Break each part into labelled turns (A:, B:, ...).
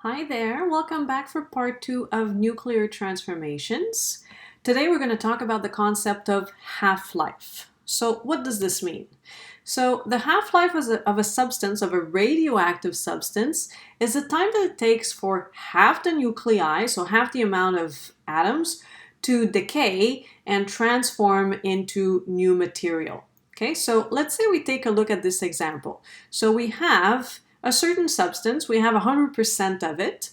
A: Hi there, welcome back for part 2 of nuclear transformations. Today we're going to talk about the concept of half-life. So what does this mean? So the half-life of a substance, of a radioactive substance, is the time that it takes for half the nuclei, so half the amount of atoms, to decay and transform into new material. Okay, so let's say we take a look at this example. So we have a certain substance, we have 100% of it.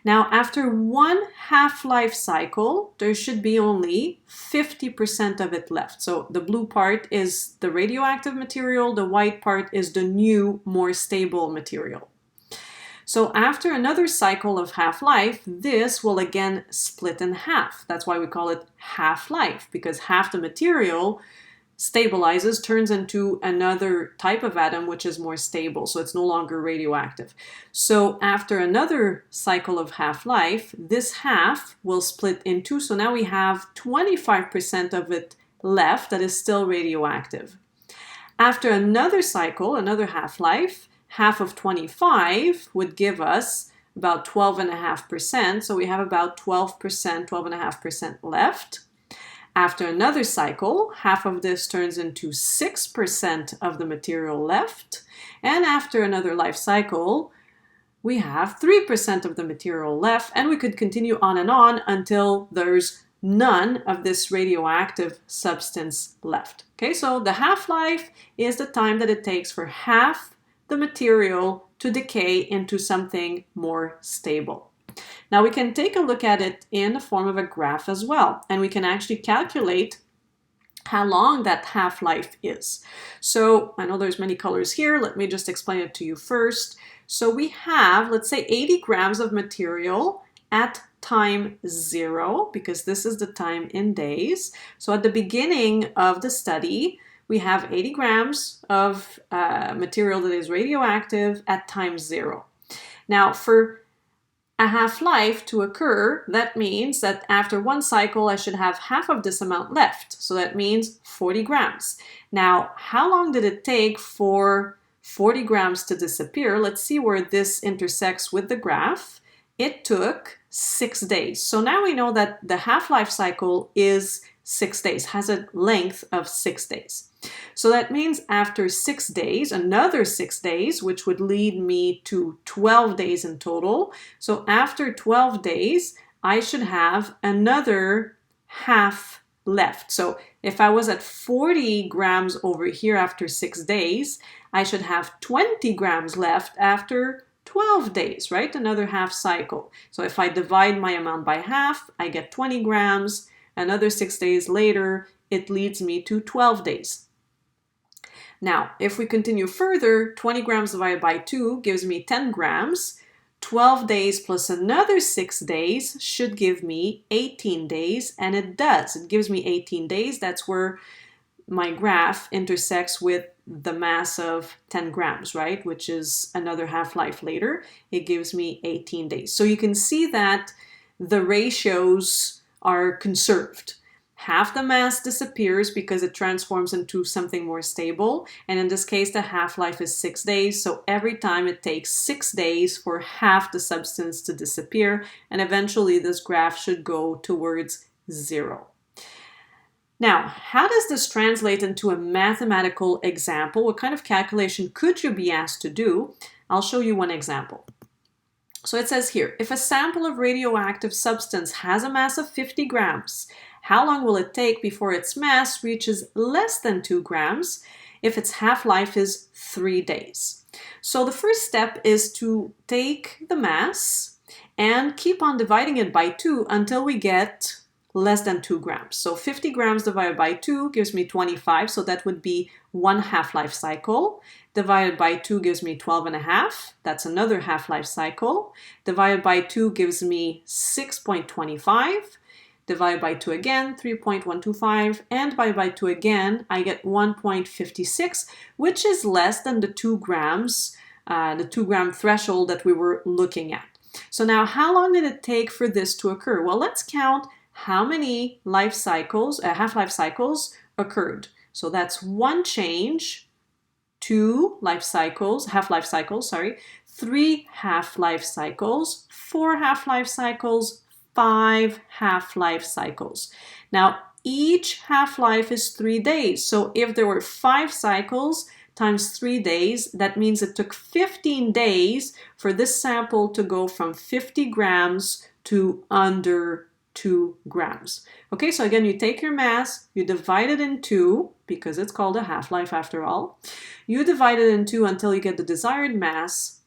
A: Now, after one half-life cycle, there should be only 50% of it left. So the blue part is the radioactive material, the white part is the new, more stable material. So after another cycle of half-life, this will again split in half. That's why we call it half-life, because half the material stabilizes, turns into another type of atom which is more stable, so it's no longer radioactive. So after another cycle of half-life, this half will split in two, so now we have 25% of it left that is still radioactive. After another cycle, another half-life, half of 25 would give us about 12.5%, so we have about 12%, 12.5% left. After another cycle, half of this turns into 6% of the material left. And after another life cycle, we have 3% of the material left. And we could continue on and on until there's none of this radioactive substance left. Okay, so the half-life is the time that it takes for half the material to decay into something more stable. Now we can take a look at it in the form of a graph as well, and we can actually calculate how long that half-life is. So I know there's many colors here. Let me just explain it to you first. So we have, let's say, 80 grams of material at time 0, because this is the time in days. So at the beginning of the study, we have 80 grams of material that is radioactive at time 0. Now for a half-life to occur, that means that after one cycle I should have half of this amount left. So that means 40 grams. Now, how long did it take for 40 grams to disappear? Let's see where this intersects with the graph. It took 6 days. So now we know that the half-life cycle is 6 days, has a length of 6 days. So that means after 6 days, another 6 days, which would lead me to 12 days in total. So after 12 days, I should have another half left. So if I was at 40 grams over here after 6 days, I should have 20 grams left after 12 days, right? Another half cycle. So if I divide my amount by half, I get 20 grams. Another 6 days later, it leads me to 12 days. Now, if we continue further, 20 grams divided by 2 gives me 10 grams. 12 days plus another 6 days should give me 18 days, and it does. It gives me 18 days. That's where my graph intersects with the mass of 10 grams, right? Which is another half-life later. It gives me 18 days. So you can see that the ratios are conserved. Half the mass disappears because it transforms into something more stable. And in this case, the half-life is 6 days. So every time it takes 6 days for half the substance to disappear. And eventually this graph should go towards 0. Now, how does this translate into a mathematical example? What kind of calculation could you be asked to do? I'll show you one example. So it says here, if a sample of radioactive substance has a mass of 50 grams, how long will it take before its mass reaches less than 2 grams if its half-life is 3 days? So the first step is to take the mass and keep on dividing it by 2 until we get less than 2 grams. So 50 grams divided by 2 gives me 25, so that would be one half-life cycle. Divided by 2 gives me 12.5. That's another half-life cycle. Divided by 2 gives me 6.25. Divided by 2 again, 3.125. And divided by 2 again, I get 1.56, which is less than the 2 grams, the 2 gram threshold that we were looking at. So now, how long did it take for this to occur? Well, let's count how many life cycles, half-life cycles occurred. So that's one change, 2 life cycles, half-life cycles, sorry, 3 half-life cycles, 4 half-life cycles, 5 half-life cycles. Now, each half-life is 3 days. So if there were 5 cycles times 3 days, that means it took 15 days for this sample to go from 50 grams to under 2 grams. Okay, so again, you take your mass, you divide it in 2, because it's called a half-life after all. You divide it in 2 until you get the desired mass.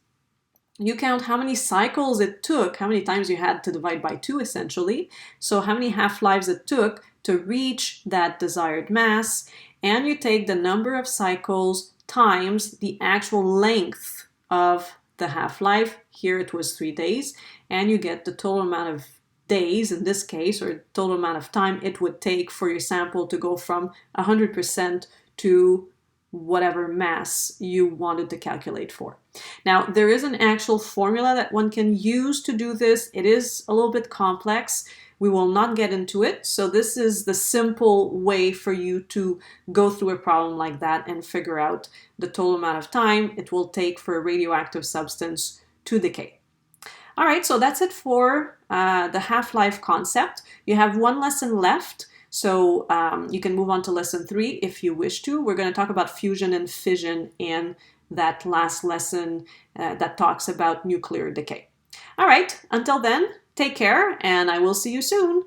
A: You count how many cycles it took, how many times you had to divide by 2 essentially. So how many half-lives it took to reach that desired mass. And you take the number of cycles times the actual length of the half-life. Here it was 3 days. And you get the total amount of days in this case, or total amount of time it would take for your sample to go from 100% to whatever mass you wanted to calculate for. Now, there is an actual formula that one can use to do this. It is a little bit complex. We will not get into it. So this is the simple way for you to go through a problem like that and figure out the total amount of time it will take for a radioactive substance to decay. All right, so that's it for the half-life concept. You have one lesson left. So you can move on to lesson 3 if you wish to. We're going to talk about fusion and fission in that last lesson that talks about nuclear decay. All right, until then, take care, and I will see you soon.